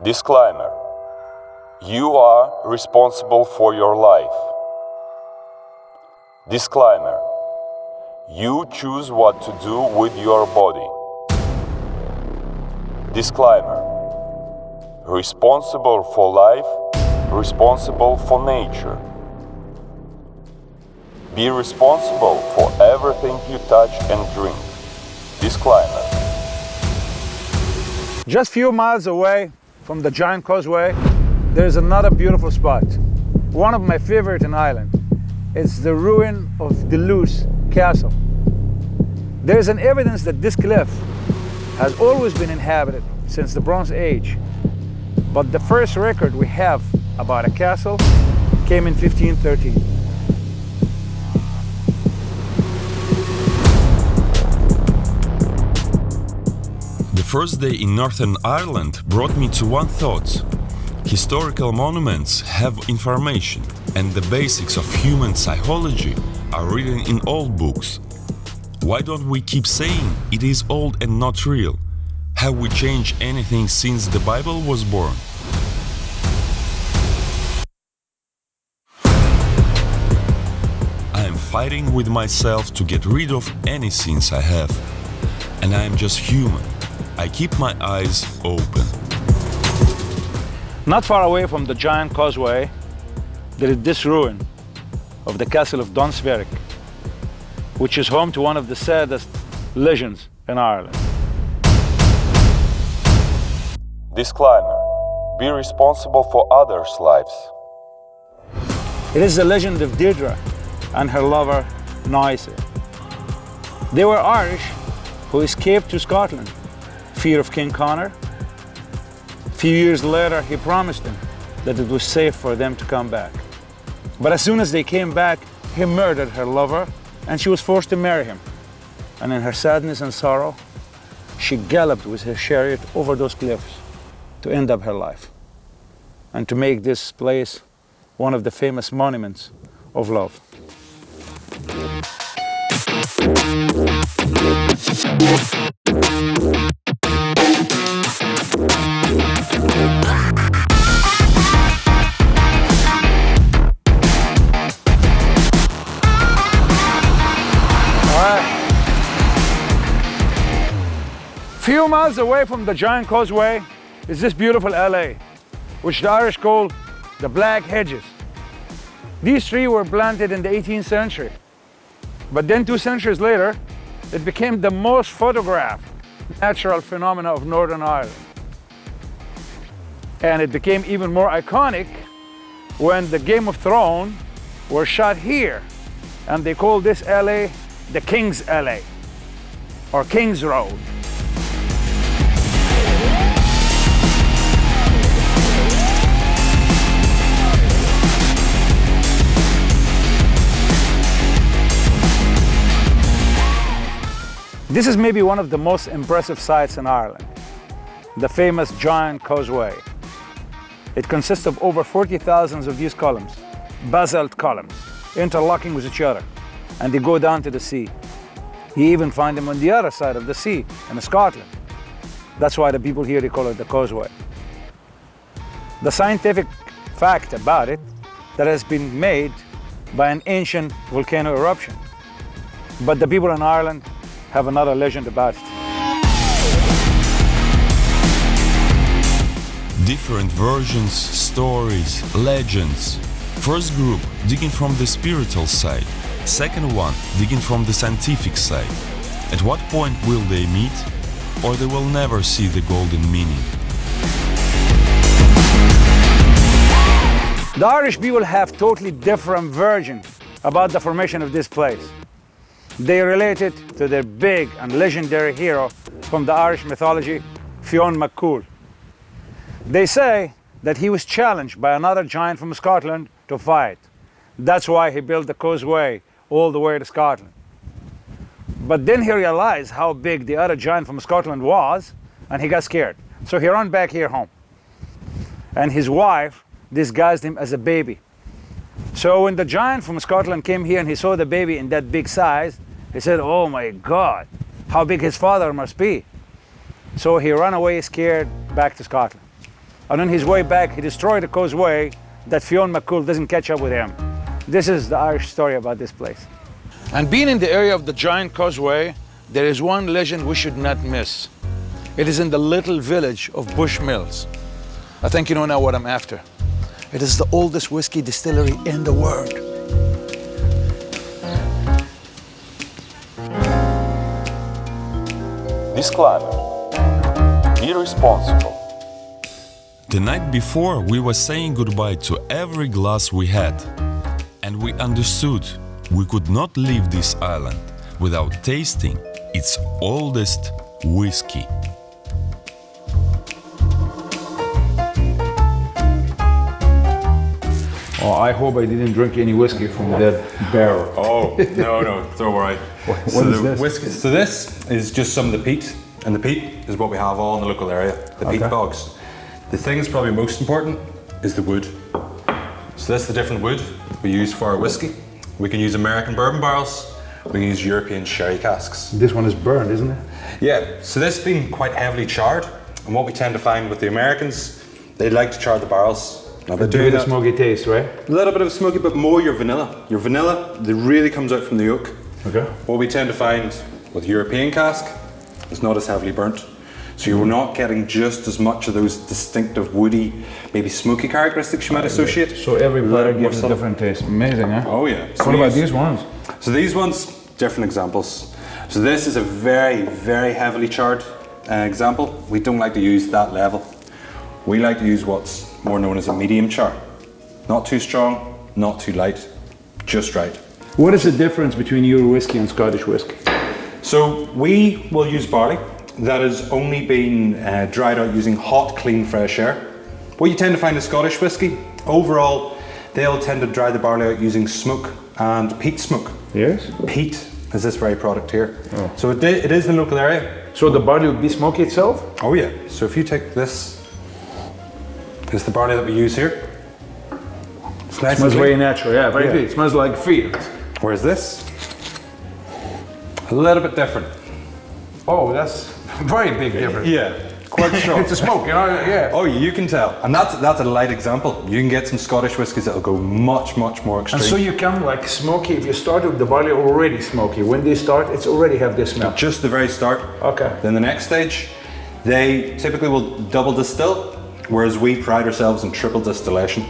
Disclaimer. You are responsible for your life. Disclaimer. You choose what to do with your body. Disclaimer. Responsible for life, responsible for nature. Be responsible for everything you touch and drink. Disclaimer. Just few miles away from the giant causeway, there's another beautiful spot. One of my favorite in Ireland. It's the ruin of Dunluce Castle. There's an evidence that this cliff has always been inhabited since the Bronze Age. But the first record we have about a castle came in 1513. The first day in Northern Ireland brought me to one thought. Historical monuments have information, and the basics of human psychology are written in old books. Why don't we keep saying it is old and not real? Have we changed anything since the Bible was born? I am fighting with myself to get rid of any sins I have. And I am just human. I keep my eyes open. Not far away from the giant causeway, there is this ruin of the castle of Dunseverick, which is home to one of the saddest legends in Ireland. Disclaimer. Be responsible for others' lives. It is the legend of Deirdre and her lover, Noise. They were Irish who escaped to Scotland, fear of King Conor. A few years later, he promised them that it was safe for them to come back. But as soon as they came back, he murdered her lover, and she was forced to marry him. And in her sadness and sorrow, she galloped with her chariot over those cliffs to end up her life, and to make this place one of the famous monuments of love. Few miles away from the giant causeway is this beautiful LA, which the Irish call the Black Hedges. These trees were planted in the 18th century, but then 2 centuries later, it became the most photographed natural phenomena of Northern Ireland. And it became even more iconic when the Game of Thrones were shot here, and they called this LA the King's LA, or King's Road. This is maybe one of the most impressive sights in Ireland, the famous giant causeway. It consists of over 40,000 of these columns, basalt columns, interlocking with each other, and they go down to the sea. You even find them on the other side of the sea, in Scotland. That's why the people here, they call it the causeway. The scientific fact about it, that has been made by an ancient volcano eruption. But the people in Ireland have another legend about it. Different versions, stories, legends. First group digging from the spiritual side. Second one digging from the scientific side. At what point will they meet? Or they will never see the golden meaning? The Irish people have totally different version about the formation of this place. They relate it to their big and legendary hero from the Irish mythology, Fionn McCool. They say that he was challenged by another giant from Scotland to fight. That's why he built the causeway all the way to Scotland. But then he realized how big the other giant from Scotland was, and he got scared. So he ran back here home. And his wife disguised him as a baby. So when the giant from Scotland came here and he saw the baby in that big size, he said, "Oh my God, how big his father must be." So he ran away scared back to Scotland. and on his way back, he destroyed the Causeway that Fionn McCool doesn't catch up with him. This is the Irish story about this place. And being in the area of the giant Causeway, there is one legend we should not miss. It is in the little village of Bushmills. I think you know now what I'm after. It is the oldest whiskey distillery in the world. Disclaimer. Be responsible. The night before, we were saying goodbye to every glass we had, and we understood we could not leave this island without tasting its oldest whiskey. Oh, I hope I didn't drink any whiskey from that barrel. Oh, no, it's all right. What is this? Whiskey, so this is just some of the peat, and the peat is what we have all in the local area, the peat bogs. The thing that's probably most important is the wood. So this is the different wood we use for our whiskey. We can use American bourbon barrels, we can use European sherry casks. This one is burned, isn't it? Yeah, so this has been quite heavily charred, and what we tend to find with the Americans, they like to char the barrels. Now they're doing a that, smoky taste, right? a little bit of smoky, but more your vanilla. Your vanilla, that really comes out from the oak. Okay. What we tend to find with European cask is not as heavily burnt. So you're not getting just as much of those distinctive woody, maybe smoky characteristics you might associate. So every platter gives a different taste. Amazing, huh? Oh yeah. So What about these ones? So these ones, different examples. So this is a very, very heavily charred example. We don't like to use that level. We like to use what's more known as a medium char. Not too strong, not too light, just right. What is the difference between your whiskey and Scottish whiskey? So we will use barley that has only been dried out using hot, clean, fresh air. What you tend to find in Scottish whiskey, overall, they'll tend to dry the barley out using smoke and peat smoke. Yes. Peat is this very product here. Oh. So it is in the local area. So the barley would be smoky itself? Oh yeah. So if you take this, is the barley that we use here. It's nice Smells and very clean. natural, yeah, very good. It smells like field. Whereas this, a little bit different. Oh, that's very big difference. Yeah, quite strong. It's a smoke, you know, yeah. Oh, you can tell. And that's a light example. You can get some Scottish whiskies that'll go much, much more extreme. And so you come like smoky, if you start with the barley already smoky, when they start, it's already have this smell. Just the very start. Okay. Then the next stage, they typically will double distill, whereas we pride ourselves in triple distillation.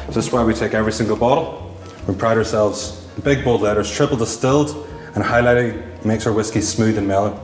So this is why we take every single bottle. We pride ourselves, big bold letters, triple distilled, and highlighting makes our whiskey smooth and mellow.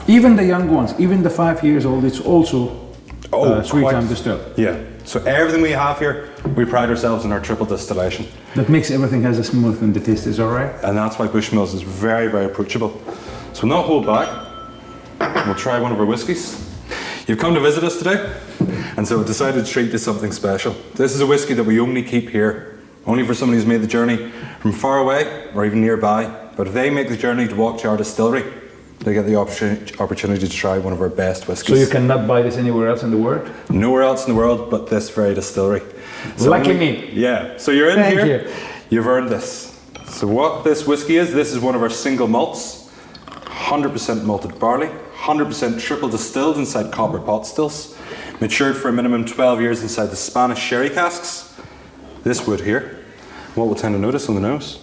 Even the young ones, even the 5 years old, it's also 3 quite- times distilled. Yeah. So everything we have here, we pride ourselves in our triple distillation. That makes everything has a smooth and the taste is all right. And that's why Bushmills is very, very approachable. So we'll not hold back. We'll try one of our whiskies. You've come to visit us today, and so we decided to treat you to something special. This is a whiskey that we only keep here, only for somebody who's made the journey from far away or even nearby. But if they make the journey to walk to our distillery, they get the opportunity to try one of our best whiskies. So you cannot buy this anywhere else in the world? Nowhere else in the world but this very distillery. So Lucky me. Yeah, so you're in Thank here, you. You've earned this. So what this whiskey is, this is one of our single malts, 100% malted barley, 100% triple distilled inside copper pot stills, matured for a minimum 12 years inside the Spanish sherry casks. This wood here, what we'll tend to notice on the nose,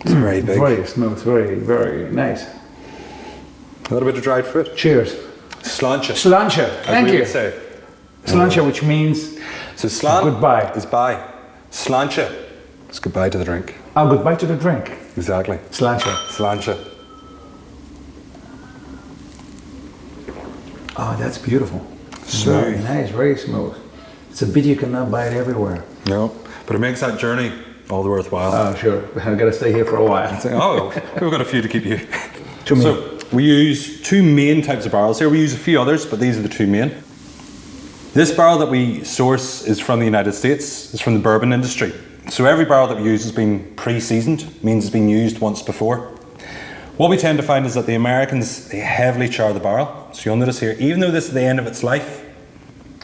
it's very big. Very smooth, very, very nice. A little bit of dried fruit. Cheers. Sláinte. Sláinte, thank we you. would say. Sláinte, which means So slán goodbye. is bye. Sláinte is goodbye to the drink. goodbye to the drink. Exactly. Sláinte. Sláinte. Oh, that's beautiful. Smooth. Very nice, very smooth. It's a bit you cannot buy it everywhere. No, but it makes that journey all the worthwhile. Oh, sure. I've got to stay here for a while. Oh, we've got a few to keep you. To me. So we use two main types of barrels here. We use a few others, but these are the two main. This barrel that we source is from the United States. It's from the bourbon industry. So every barrel that we use has been pre-seasoned, means it's been used once before. What we tend to find is that the Americans, they heavily char the barrel. So you'll notice here, even though this is the end of its life,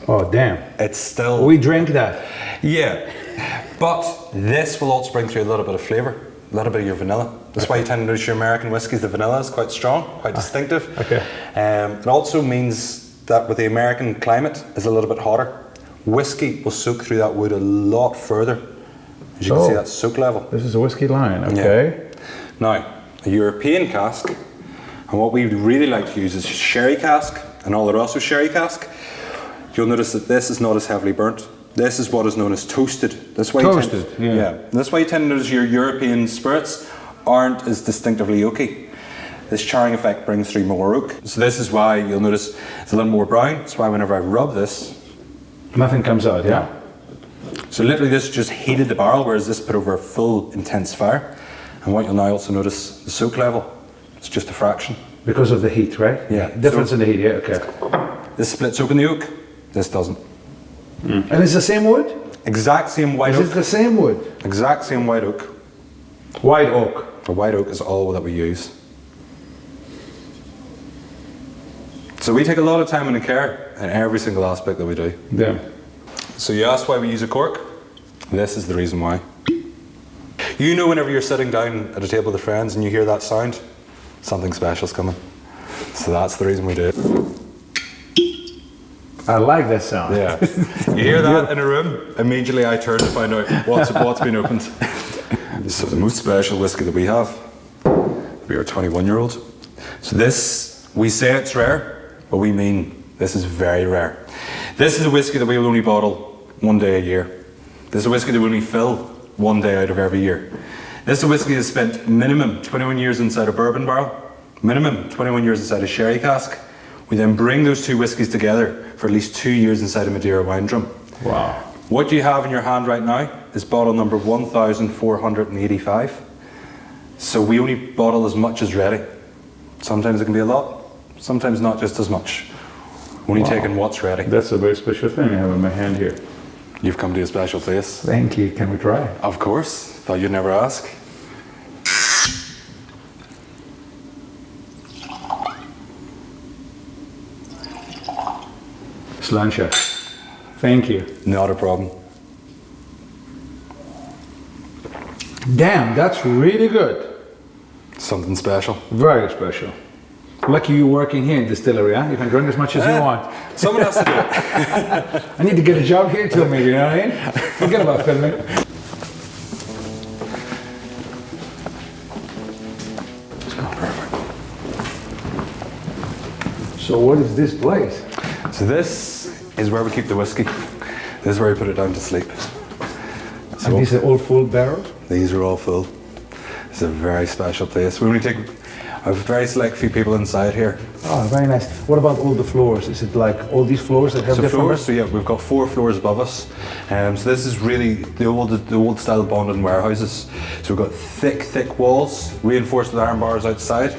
Oh, damn. it's still... We drank that. Yeah, but this will also bring through a little bit of flavour, a little bit of your vanilla. That's why you tend to notice your American whiskies, the vanilla is quite strong, quite distinctive. Okay. It also means that with the American climate is a little bit hotter, whiskey will soak through that wood a lot further. As you can see, that soak level. This is a whiskey line, okay. Yeah. Now, a European cask, and what we really like to use is sherry cask and Oloroso sherry cask. You'll notice that this is not as heavily burnt. This is what is known as toasted. That's why Toasted, yeah. That's why you tend to notice your European spirits aren't as distinctively oaky. This charring effect brings through more oak. So this is why you'll notice it's a little more brown. That's why whenever I rub this, nothing comes out, yeah? So literally this just heated the barrel, whereas this put over a full intense fire. And what you'll now also notice, the soak level, it's just a fraction. Because of the heat, right? Yeah. Difference in the heat, yeah, okay. This splits open the oak, this doesn't. And it's the same wood? Exact same white Is oak. it the same wood? Exact same white oak. White oak. The white oak is all that we use. So we take a lot of time and care in every single aspect that we do. Yeah. So you ask why we use a cork? This is the reason why. You know whenever you're sitting down at a table with friends and you hear that sound, something special's coming. So that's the reason we do it. I like that sound. Yeah. You hear that in a room, immediately I turn to find out what's been opened. So the most special whiskey that we have, we are 21-year-old. So this, we say it's rare, but we mean this is very rare. This is a whiskey that we will only bottle one day a year. This is a whiskey that we only fill one day out of every year. This is a whiskey that has spent minimum 21 years inside a bourbon barrel, minimum 21 years inside a sherry cask. We then bring those two whiskies together for at least 2 years inside a Madeira wine drum. Wow. What you have in your hand right now is bottle number 1485. So we only bottle as much as ready. Sometimes it can be a lot, sometimes not just as much. Only taking what's ready. That's a very special thing I have in my hand here. You've come to a special place. Thank you. Can we try? Of course. Thought you'd never ask. Sláinte. Thank you. Not a problem. Damn, that's really good. Something special. Very special. Lucky you working here in distillery, huh? You can drink as much as you want. Someone has to do it. I need to get a job here too, maybe, you know what I mean? Forget about filming. Perfect. So what is this place? So this is where we keep the whiskey. This is where we put it down to sleep. So And these are all full barrels? these are all full. It's a very special place. We only take a very select few people inside here. Oh, very nice. What about all the floors? Is it like all these floors that have So different floors, so yeah, we've got 4 floors above us. So this is really the old style bonded warehouses. So we've got thick walls, reinforced with iron bars outside,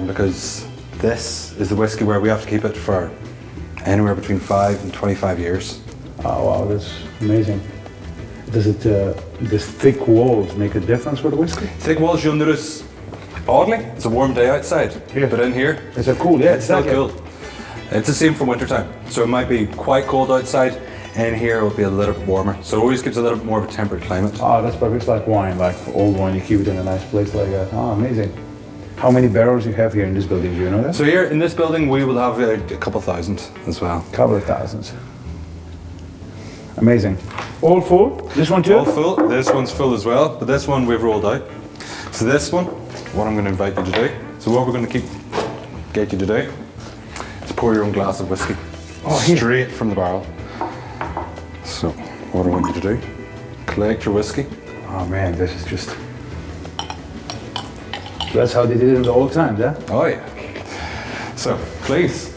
because this is the whiskey where we have to keep it for anywhere between 5 and 25 years. Oh, wow, that's amazing. Does it, these thick walls make a difference for the whiskey? Thick walls, you'll notice, oddly, it's a warm day outside, Yeah. but in here, Is it cool? Yeah, it's still exactly. cool. It's the same for wintertime. So it might be quite cold outside, and here it will be a little bit warmer. So it always gives a little bit more of a temperate climate. Oh, that's perfect. It's like wine, like old wine. You keep it in a nice place like that. Oh, amazing. How many barrels you have here in this building? Do you know that? So here in this building, we will have a couple thousand as well. Couple of thousands. Amazing. All full? This one too? All full. This one's full as well, but this one we've rolled out. So this one, what I'm going to invite you to do. So what we're going to get you to do is pour your own glass of whiskey straight from the barrel. So what I want you to do, collect your whiskey. Oh man, this is just... That's how they did it in the old times, yeah? Oh yeah. So please.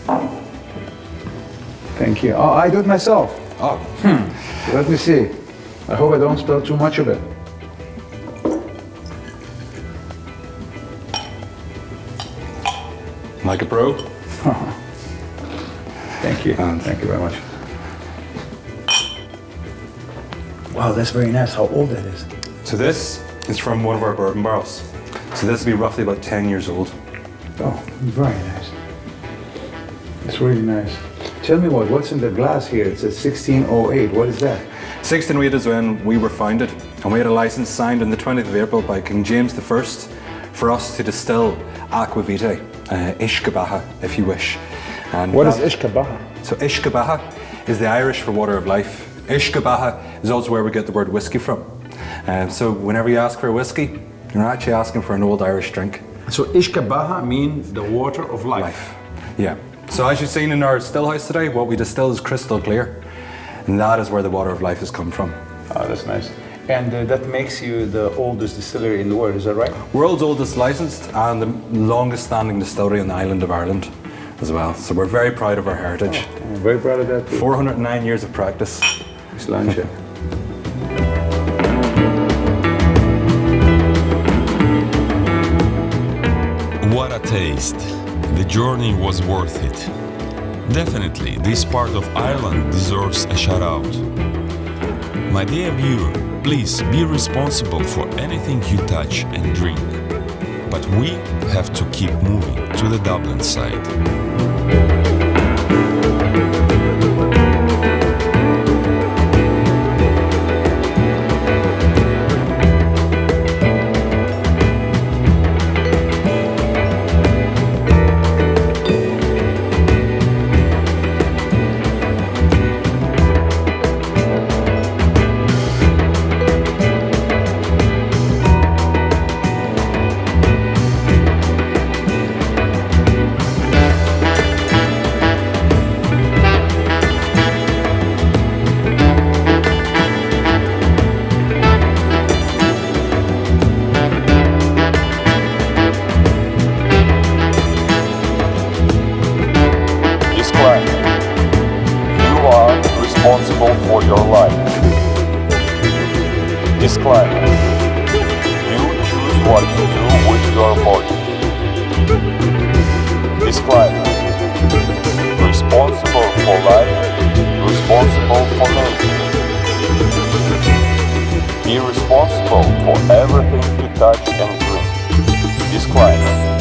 Thank you. Oh, I do it myself. Oh. Let me see. I hope I don't spill too much of it. Like a pro. Thank you. And- Thank you very much. Wow, that's very nice. How old that is. So this is from one of our bourbon barrels. So this will be roughly about 10 years old. Oh, very nice. It's really nice. Tell me what's in the glass here? It says 1608. What is that? 1608 is when we were founded, and we had a license signed on the 20th of April by King James I for us to distill aqua vitae, ishkabaha, if you wish. And What is Ishkabaha? So Ishkabaha is the Irish for water of life. Ishkabaha is also where we get the word whiskey from. So whenever you ask for a whiskey, you're actually asking for an old Irish drink. So Ishkabaha means the water of life. Yeah. So as you've seen in our still house today, what we distill is crystal clear. And that is where the water of life has come from. Oh, that's nice. And that makes you the oldest distillery in the world, is that right? World's oldest licensed and the longest standing distillery on the island of Ireland as well. So we're very proud of our heritage. Oh, I'm very proud of that too. 409 years of practice. Sláinte. What a taste! The journey was worth it. Definitely, this part of Ireland deserves a shout out. My dear viewer, please be responsible for anything you touch and drink. But we have to keep moving to the Dublin side. Responsible for your life. Disclaimer. You choose what to do with your body. Disclaimer. Responsible for life, responsible for nature. Be responsible for everything you touch and drink. Disclaimer.